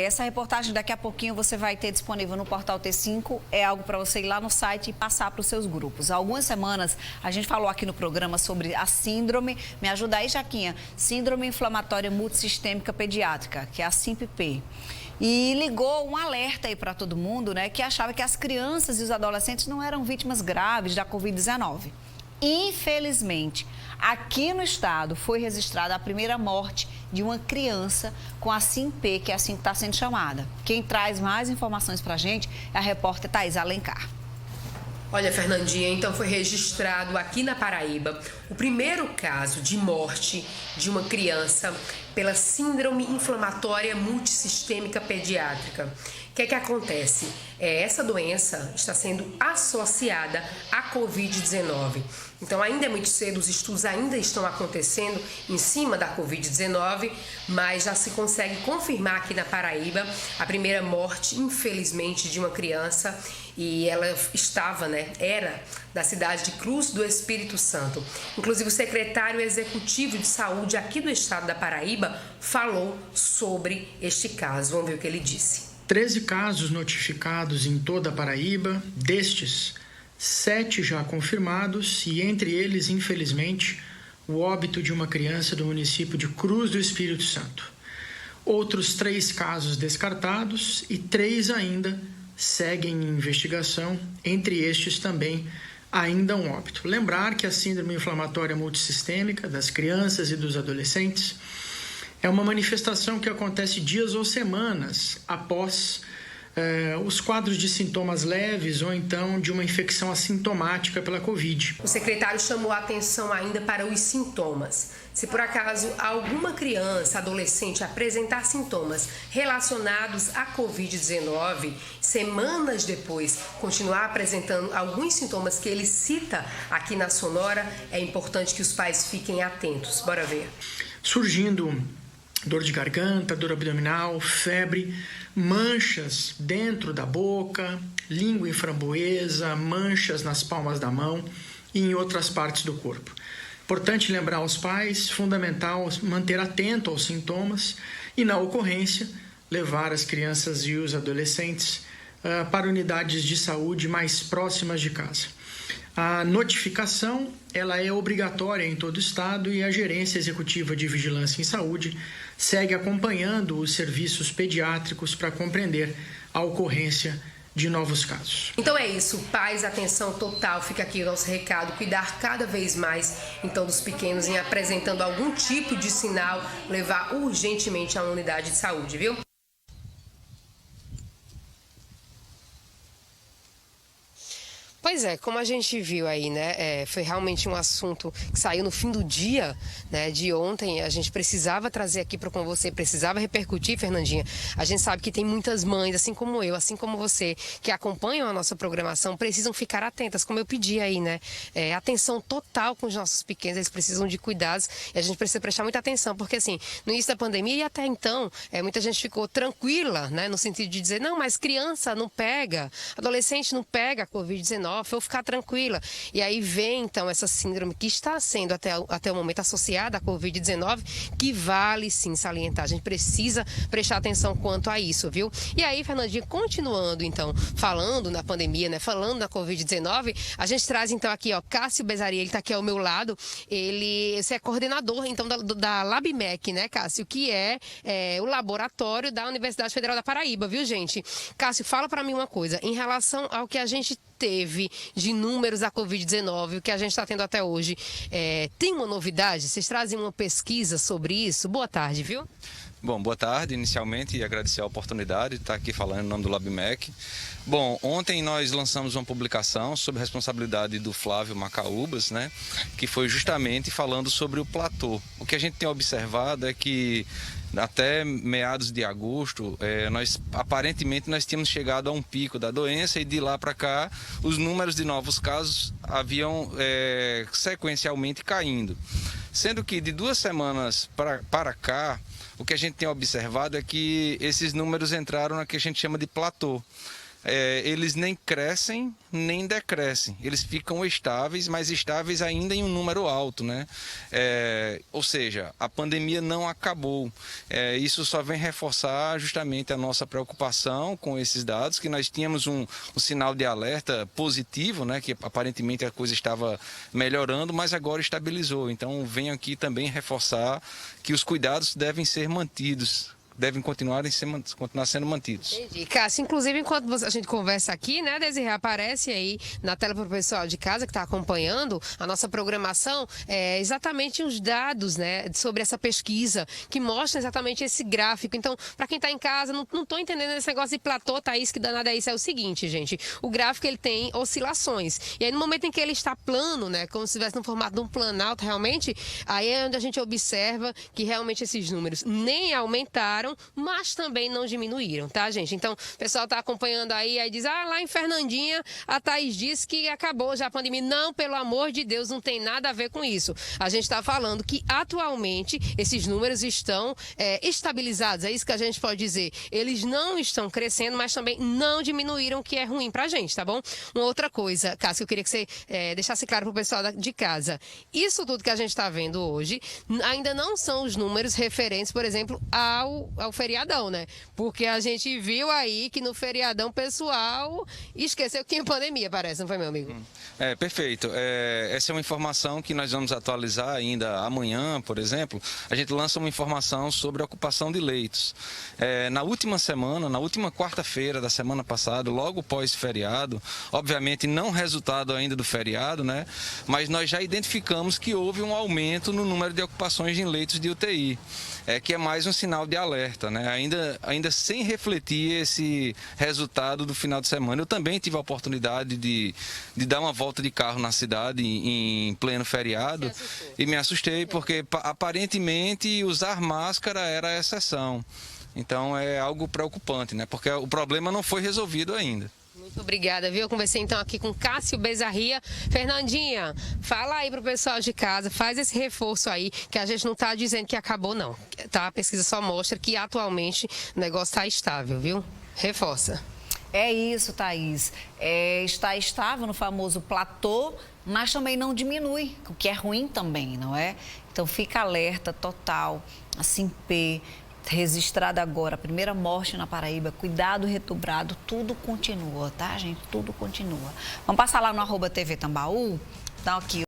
essa reportagem daqui a pouquinho você vai ter disponível no Portal T5. É algo para você ir lá no site e passar para os seus grupos. Há algumas semanas a gente falou aqui no programa sobre a síndrome, me ajuda aí, Jaquinha, Síndrome Inflamatória Multissistêmica Pediátrica, que é a SIMPP. E ligou um alerta aí para todo mundo, né, que achava que as crianças e os adolescentes não eram vítimas graves da Covid-19. Infelizmente, aqui no estado foi registrada a primeira morte de uma criança com a SIMP, que é assim que está sendo chamada. Quem traz mais informações para a gente é a repórter Thaís Alencar. Olha, Fernandinha, então foi registrado aqui na Paraíba o primeiro caso de morte de uma criança pela Síndrome Inflamatória Multissistêmica Pediátrica. O que é que acontece? Essa doença está sendo associada à Covid-19. Então, ainda é muito cedo, os estudos ainda estão acontecendo em cima da Covid-19, mas já se consegue confirmar aqui na Paraíba a primeira morte, infelizmente, de uma criança, e ela era da cidade de Cruz do Espírito Santo. Inclusive, o secretário executivo de saúde aqui do estado da Paraíba falou sobre este caso. Vamos ver o que ele disse. 13 casos notificados em toda a Paraíba, destes, 7 já confirmados e entre eles, infelizmente, o óbito de uma criança do município de Cruz do Espírito Santo. Outros 3 casos descartados e 3 ainda seguem em investigação, entre estes também ainda um óbito. Lembrar que a síndrome inflamatória multissistêmica das crianças e dos adolescentes é uma manifestação que acontece dias ou semanas após os quadros de sintomas leves ou então de uma infecção assintomática pela Covid. O secretário chamou a atenção ainda para os sintomas. Se por acaso alguma criança, adolescente apresentar sintomas relacionados à Covid-19, semanas depois continuar apresentando alguns sintomas que ele cita aqui na Sonora, é importante que os pais fiquem atentos. Bora ver. Surgindo dor de garganta, dor abdominal, febre, manchas dentro da boca, língua em framboesa, manchas nas palmas da mão e em outras partes do corpo. Importante lembrar aos pais, fundamental manter atento aos sintomas e, na ocorrência, levar as crianças e os adolescentes para unidades de saúde mais próximas de casa. A notificação ela é obrigatória em todo o estado e a Gerência Executiva de Vigilância em Saúde segue acompanhando os serviços pediátricos para compreender a ocorrência de novos casos. Então é isso, pais, atenção total, fica aqui o nosso recado, cuidar cada vez mais então dos pequenos em apresentando algum tipo de sinal, levar urgentemente a uma unidade de saúde, viu? Pois é, como a gente viu aí, né, foi realmente um assunto que saiu no fim do dia, né, de ontem. A gente precisava trazer aqui com você, precisava repercutir, Fernandinha. A gente sabe que tem muitas mães, assim como eu, assim como você, que acompanham a nossa programação, precisam ficar atentas, como eu pedi aí, né, atenção total com os nossos pequenos, eles precisam de cuidados e a gente precisa prestar muita atenção, porque assim, no início da pandemia e até então, muita gente ficou tranquila, né, no sentido de dizer, não, mas criança não pega, adolescente não pega a Covid-19, vou ficar tranquila. E aí vem, então, essa síndrome que está sendo até o momento associada à Covid-19, que vale sim salientar. A gente precisa prestar atenção quanto a isso, viu? E aí, Fernandinha, continuando, então, falando na pandemia, né? Falando na Covid-19, a gente traz, então, aqui, ó, Cássio Bezaria, ele está aqui ao meu lado. Esse é coordenador, então, da LabMec, né, Cássio? Que é o laboratório da Universidade Federal da Paraíba, viu, gente? Cássio, fala para mim uma coisa. Em relação ao que a gente teve de números da Covid-19, o que a gente está tendo até hoje, tem uma novidade? Vocês trazem uma pesquisa sobre isso? Boa tarde, viu? Bom, boa tarde, inicialmente, e agradecer a oportunidade de estar aqui falando em nome do LabMec. Bom, ontem nós lançamos uma publicação sob responsabilidade do Flávio Macaúbas, né, que foi justamente falando sobre o platô. O que a gente tem observado é que até meados de agosto, aparentemente nós tínhamos chegado a um pico da doença e de lá para cá os números de novos casos haviam sequencialmente caindo. Sendo que de 2 semanas para cá, o que a gente tem observado é que esses números entraram na que a gente chama de platô. eles nem crescem nem decrescem. Eles ficam estáveis, mas estáveis ainda em um número alto, né? Ou seja, a pandemia não acabou. Isso só vem reforçar justamente a nossa preocupação com esses dados, que nós tínhamos um sinal de alerta positivo, né? Que aparentemente a coisa estava melhorando, mas agora estabilizou. Então, venho aqui também reforçar que os cuidados devem ser mantidos. Devem continuar sendo mantidos. Entendi. Cássio, inclusive, enquanto a gente conversa aqui, né, Desirê, aparece aí na tela para o pessoal de casa que está acompanhando a nossa programação, exatamente os dados, né, sobre essa pesquisa, que mostra exatamente esse gráfico. Então, para quem está em casa, não estou entendendo esse negócio de platô, Thaís, que danada é isso. É o seguinte, gente, o gráfico ele tem oscilações. E aí, no momento em que ele está plano, né, como se estivesse no formato de um planalto, realmente, aí é onde a gente observa que realmente esses números nem aumentaram, mas também não diminuíram, tá, gente? Então, o pessoal tá acompanhando aí diz, lá em Fernandinha, a Thaís disse que acabou já a pandemia. Não, pelo amor de Deus, não tem nada a ver com isso. A gente está falando que, atualmente, esses números estão estabilizados, é isso que a gente pode dizer. Eles não estão crescendo, mas também não diminuíram, o que é ruim pra gente, tá bom? Uma outra coisa, Cássio, eu queria que você deixasse claro pro pessoal de casa. Isso tudo que a gente está vendo hoje ainda não são os números referentes, por exemplo, ao feriadão, né? Porque a gente viu aí que no feriadão o pessoal esqueceu que tinha pandemia, parece, não foi, meu amigo? Perfeito. Essa é uma informação que nós vamos atualizar ainda amanhã, por exemplo. A gente lança uma informação sobre a ocupação de leitos. Na última semana, na última quarta-feira da semana passada, logo pós-feriado, obviamente não resultado ainda do feriado, né? Mas nós já identificamos que houve um aumento no número de ocupações em leitos de UTI. Que é mais um sinal de alerta, né? Ainda sem refletir esse resultado do final de semana. Eu também tive a oportunidade de dar uma volta de carro na cidade em pleno feriado e me assustei porque aparentemente usar máscara era a exceção. Então é algo preocupante, né? Porque o problema não foi resolvido ainda. Muito obrigada, viu? Eu conversei então aqui com Cássio Bezarria. Fernandinha, fala aí pro pessoal de casa, faz esse reforço aí, que a gente não tá dizendo que acabou não, tá? A pesquisa só mostra que atualmente o negócio tá estável, viu? Reforça. É isso, Thaís. Está estável no famoso platô, mas também não diminui, o que é ruim também, não é? Então fica alerta total, a Simpê, registrada agora, a primeira morte na Paraíba, cuidado redobrado, tudo continua, tá, gente? Tudo continua. Vamos passar lá no @TV Tambaú, tá aqui.